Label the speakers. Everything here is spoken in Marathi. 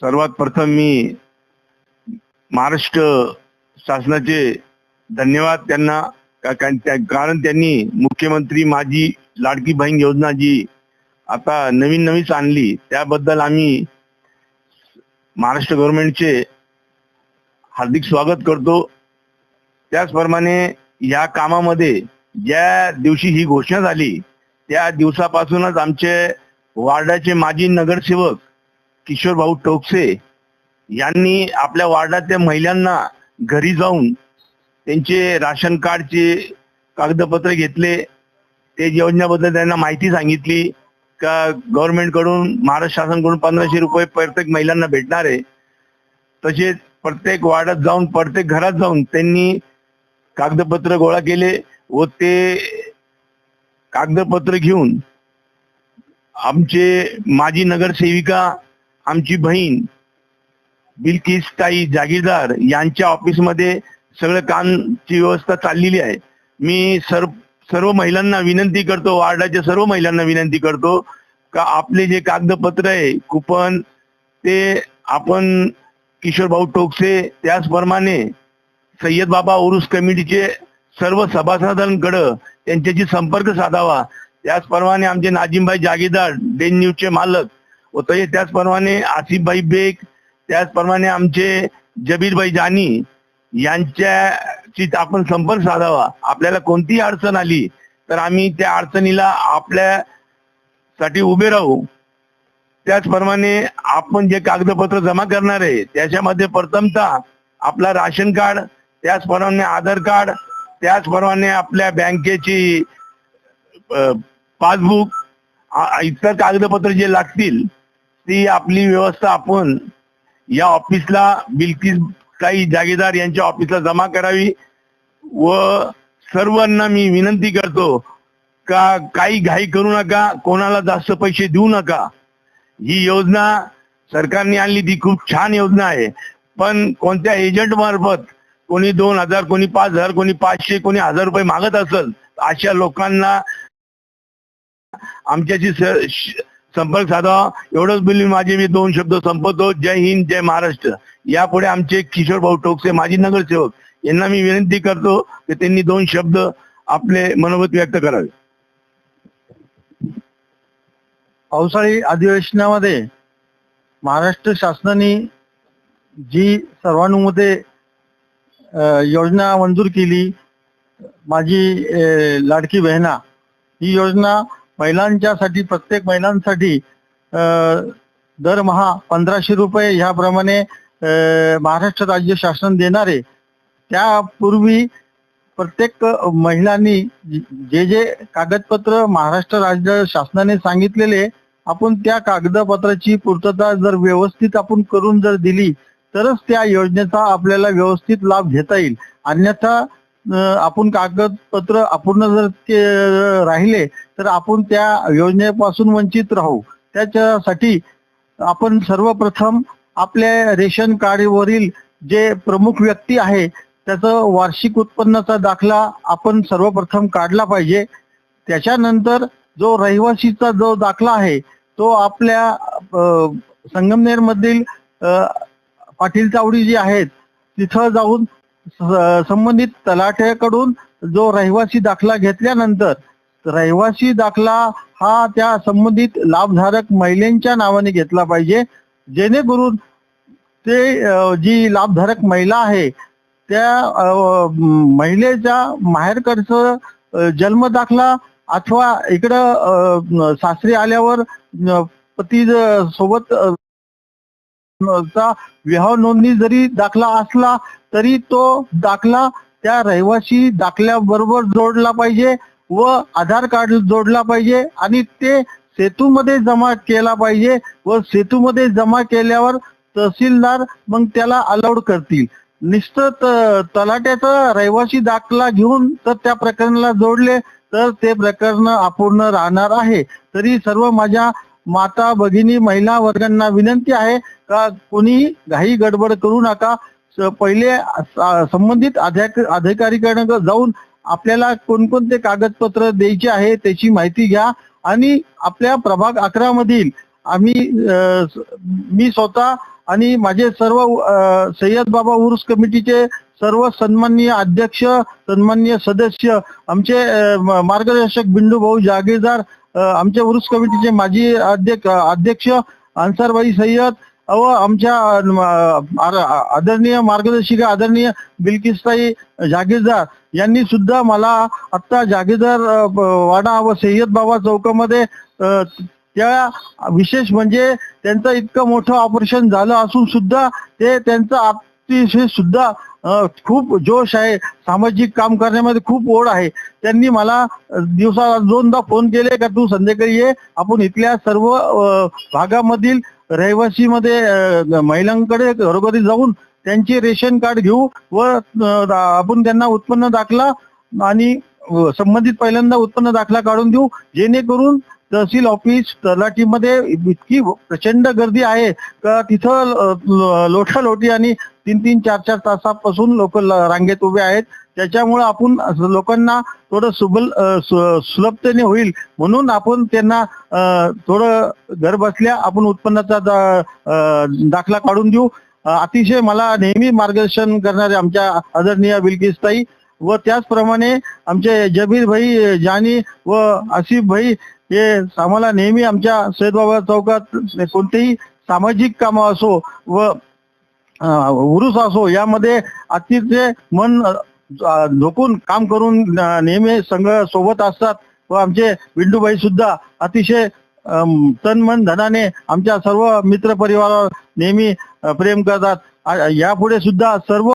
Speaker 1: सर्वात प्रथम मी महाराष्ट्र शासनाचे धन्यवाद त्यांना कारण त्यांनी मुख्यमंत्री माझी लाडकी बहीण योजना जी आता नवीन आणली त्याबद्दल आम्ही महाराष्ट्र गव्हर्नमेंटचे हार्दिक स्वागत करतो। त्याचप्रमाणे या कामामध्ये ज्या दिवशी ही घोषणा झाली त्या दिवसापासूनच आमचे वार्डाचे माजी नगरसेवक किशोर भाऊ टोकसे यांनी आपल्या वार्डातल्या महिलांना घरी जाऊन त्यांचे राशन कार्डचे कागदपत्र घेतले, ते योजनेबद्दल त्यांना माहिती सांगितली का गव्हर्नमेंट कडून महाराष्ट्र शासनाकडून 1500 रुपये प्रत्येक महिलांना भेटणार आहे। तसेच प्रत्येक वार्डात जाऊन प्रत्येक घरात जाऊन त्यांनी कागदपत्र गोळा केले व ते कागदपत्र घेऊन आमचे माजी नगरसेविका आमची बहीण बिल्किस ताई जागीरदार यांच्या ऑफिसमध्ये सगळं कामची व्यवस्था चाललेली आहे। मी सर्व महिलांना विनंती करतो, वार्डाच्या सर्व महिलांना विनंती करतो का आपले जे कागदपत्र आहे कुपन ते आपण किशोर भाऊ टोकसे त्याचप्रमाणे सय्यद बाबा उरुस कमिटीचे सर्व सभासदांकडे त्यांच्याशी संपर्क साधावा। त्याचप्रमाणे आमचे नाजिमभाई जागीरदार डेन न्यूजचे मालक व त्याचप्रमाणे आसिफभाई बेग, त्याचप्रमाणे आमचे जबीरभाई जानी यांच्याशी आपण संपर्क साधावा। आपल्याला कोणतीही अडचण आली तर आम्ही त्या अडचणीला आपल्यासाठी उभे राहू। त्याचप्रमाणे आपण जे कागदपत्र जमा करणार आहे त्याच्यामध्ये प्रथमतः आपला राशन कार्ड, त्याचप्रमाणे आधार कार्ड, त्याचप्रमाणे आपल्या बँकेची पासबुक, इतर कागदपत्र जे लागतील ती आपली व्यवस्था आपण या ऑफिसला बिल्किस ताई जागीरदार यांच्या ऑफिसला जमा करावी। व सर्वांना मी विनंती करतो का काही घाई करू नका, कोणाला जास्त पैसे देऊ नका। ही योजना सरकारने आणली ती खूप छान योजना आहे, पण कोणत्या एजंट मार्फत कोणी 2000, कोणी 5000, कोणी 500, कोणी 1000 रुपये मागत असेल अशा लोकांना आमच्याशी संपर्क साधावा। एवढंच बोलून माझे मी 2 शब्द संपवतो। जय हिंद, जय महाराष्ट्र। यापुढे आमचे किशोर भाऊ टोकसे माजी नगरसेवक यांना मी विनंती करतो की त्यांनी 2 शब्द आपले मनोगत व्यक्त करावे।
Speaker 2: पावसाळी अधिवेशनामध्ये महाराष्ट्र शासनाने जी सर्वानुमते योजना मंजूर केली, माझी लाडकी बहिणा, ही योजना महिलांच्यासाठी, प्रत्येक महिलांसाठी दरमहा 1500 रुपये ह्याप्रमाणे महाराष्ट्र राज्य शासन देणार आहे। त्यापूर्वी प्रत्येक महिलांनी जे जे कागदपत्र महाराष्ट्र राज्य शासनाने सांगितलेले आपण त्या कागदपत्राची पूर्तता जर व्यवस्थित आपण करून जर दिली तरच त्या योजनेचा आपल्याला व्यवस्थित लाभ घेता येईल। अन्यथा आपण कागदपत्र अपूर्ण जर राहिले तर आपण त्या योजनेपासून वंचित राहू। त्याच्यासाठी आपण सर्वप्रथम आपल्या रेशन कार्डवरील जे प्रमुख व्यक्ती आहे त्याचं वार्षिक उत्पन्नाचा दाखला आपण सर्वप्रथम काढला पाहिजे। त्याच्यानंतर जो रहिवासीचा जो दाखला आहे तो आपल्या संगमनेर मधील पाटील चावडी जी आहेत तिथं जाऊन संबंधित तलाठ्याकडून जो रहिवासी दाखला घेतल्यानंतर रहिवासी दाखला हा त्या संबंधित लाभधारक महिलांच्या नावाने घेतला पाहिजे, जेणेकरून ते जी लाभधारक महिला आहे त्या महिलेच्या माहेरकडचं जन्म दाखला अथवा इकडं सासरी आल्यावर पती सोबत चा विवाह नोंदणी जरी दाखला असला तरी तो दाखला त्या रहिवासी दाखल्याबरोबर जोडला पाहिजे व आधार कार्ड जोडला पाहिजे आणि ते सेतूमध्ये जमा केला पाहिजे व सेतूमध्ये जमा केल्यावर तहसीलदार मग त्याला अलाउड करतील। नुसतं तलाट्याचा रहिवासी दाखला घेऊन तर त्या प्रकरणाला जोडले तर ते प्रकरण अपूर्ण राहणार आहे। तरी सर्व माझ्या माता भगिनी महिला वर्गांना विनंती आहे का कोणी घाई गडबड करू नका। पहिले संबंधित अधिकारीकडे जाऊन आपल्याला कोणकोणते कागदपत्र द्यायचे आहे त्याची माहिती घ्या आणि आपल्या प्रभाग 11 मधील मी स्वतः आणि माझे सर्व सय्यद बाबा उर्स कमिटीचे सर्व सन्माननीय अध्यक्ष, सन्माननीय सदस्य, आमचे मार्गदर्शक बिंडू भाऊ जागीरदार, आमचे उर्स कमिटीचे माजी अध्यक्ष अन्सारबाई सय्यद व आमच्या आदरणीय मार्गदर्शिका आदरणीय बिल्किसताई जागीरदार यांनी सुद्धा मला आता जागीरदार वाडा व सय्यद बाबा चौकामध्ये त्या विशेष म्हणजे त्यांचं इतकं मोठं ऑपरेशन झालं असून सुद्धा ते त्यांचं अतिशय सुद्धा खूप जोश आहे, सामाजिक काम करण्यामध्ये खूप ओढ आहे. त्यांनी मला दिवसाला 2दा फोन केले का तू संध्याकाळी ये, आपण इथल्या सर्व भागामधील रहिवासी मध्ये महिलांकडे घरोघरी जाऊन त्यांचे रेशन कार्ड घेऊ व आपण त्यांना उत्पन्न दाखला आणि संबंधित पहिल्यांदा उत्पन्न दाखला काढून देऊ, जेणेकरून तहसील ऑफिस तलाठीमध्ये इतकी प्रचंड गर्दी आहे का तिथं लोटालोटी आणि 3-3, 4-4 तासापासून लोक रांगेत उभे आहेत. त्याच्यामुळे आपण लोकांना थोडं सुलभतेने होईल म्हणून आपण त्यांना थोडं घर बसल्या आपण उत्पन्नाचा दाखला काढून देऊ. अतिशय मला नेहमी मार्गदर्शन करणारे आमच्या आदरणीय बिल्किसताई व त्याचप्रमाणे आमचे जबीर भाई जानी व आसिफ भाई हे आम्हाला नेहमी आमच्या सय्यद बाबा चौकात कोणतेही सामाजिक काम असो व उरूस असो यामध्ये अतिशय मन झोकून काम करून नेहमी संघ सोबत असतात व आमचे बिंडूबाई सुद्धा अतिशय तन मन धनाने आमच्या सर्व मित्र परिवारावर नेहमी प्रेम करतात. यापुढे सुद्धा सर्व